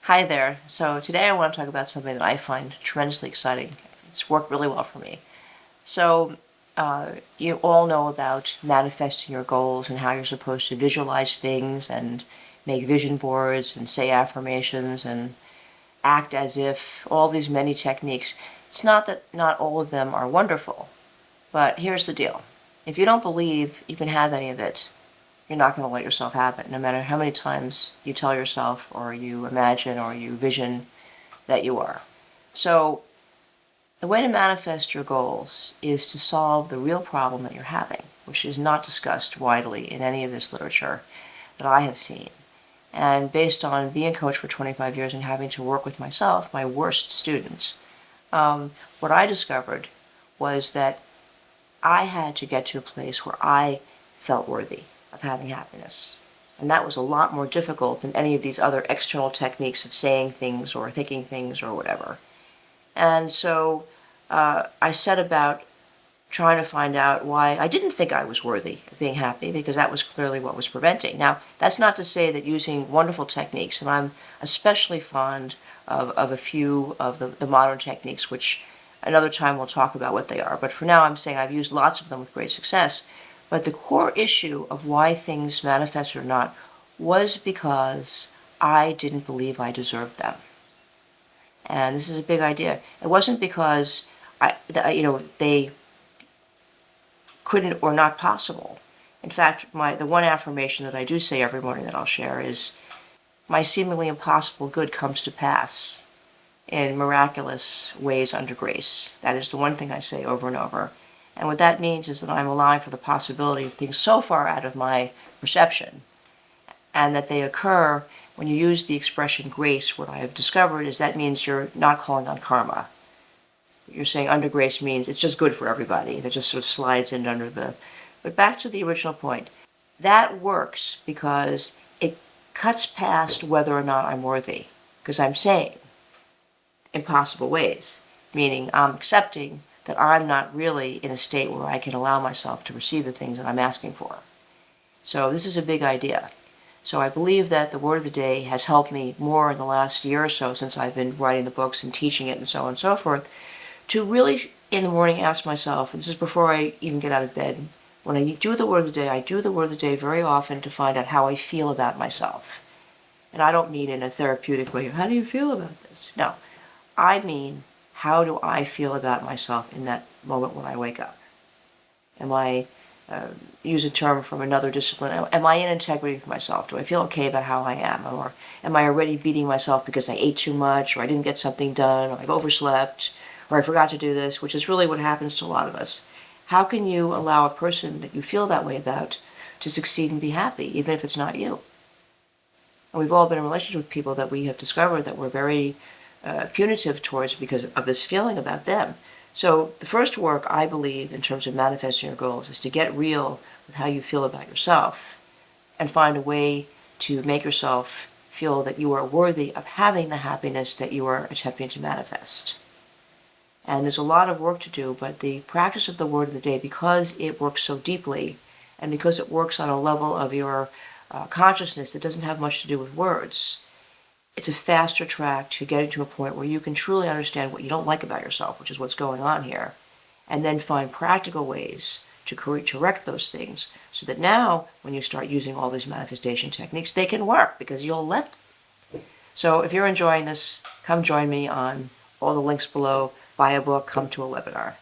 Hi there. So today I want to talk about something that I find tremendously exciting. It's worked really well for me. So you all know about manifesting your goals and how you're supposed to visualize things and make vision boards and say affirmations and act as if, all these many techniques. It's not that not all of them are wonderful, but here's the deal. If you don't believe you can have any of it, you're not going to let yourself have it, no matter how many times you tell yourself or you imagine or you vision that you are. So the way to manifest your goals is to solve the real problem that you're having, which is not discussed widely in any of this literature that I have seen. And based on being a coach for 25 years and having to work with myself, my worst students, what I discovered was that I had to get to a place where I felt worthy of having happiness. And that was a lot more difficult than any of these other external techniques of saying things or thinking things or whatever. And so I set about trying to find out why I didn't think I was worthy of being happy, because that was clearly what was preventing. Now, that's not to say that using wonderful techniques, and I'm especially fond of a few of the modern techniques, which another time we'll talk about what they are. But for now, I'm saying I've used lots of them with great success. But the core issue of why things manifest or not was because I didn't believe I deserved them. And this is a big idea. It wasn't because they couldn't or not possible. In fact, the one affirmation that I do say every morning that I'll share is, my seemingly impossible good comes to pass in miraculous ways under grace. That is the one thing I say over and over. And what that means is that I'm allowing for the possibility of things so far out of my perception, and that they occur when you use the expression grace. What I have discovered is that means you're not calling on karma. You're saying under grace means it's just good for everybody. It just sort of slides in under the... But back to the original point. That works because it cuts past whether or not I'm worthy. Because I'm saying impossible ways, meaning I'm accepting that I'm not really in a state where I can allow myself to receive the things that I'm asking for. So this is a big idea. So I believe that the word of the day has helped me more in the last year or so, since I've been writing the books and teaching it and so on and so forth, to really in the morning ask myself, and this is before I even get out of bed, when I do the word of the day, I do the word of the day very often to find out how I feel about myself. And I don't mean in a therapeutic way, how do you feel about this? No, I mean, how do I feel about myself in that moment when I wake up? Am I, use a term from another discipline, am I in integrity with myself? Do I feel okay about how I am? Or am I already beating myself because I ate too much, or I didn't get something done, or I've overslept, or I forgot to do this, which is really what happens to a lot of us. How can you allow a person that you feel that way about to succeed and be happy, even if it's not you? And we've all been in relationships with people that we have discovered that we're very punitive towards because of this feeling about them. So the first work, I believe, in terms of manifesting your goals, is to get real with how you feel about yourself and find a way to make yourself feel that you are worthy of having the happiness that you are attempting to manifest. And there's a lot of work to do, but the practice of the word of the day, because it works so deeply and because it works on a level of your consciousness that doesn't have much to do with words, it's a faster track to getting to a point where you can truly understand what you don't like about yourself, which is what's going on here, and then find practical ways to correct those things, so that now, when you start using all these manifestation techniques, they can work because you'll let them. So if you're enjoying this, come join me on all the links below. Buy a book, come to a webinar.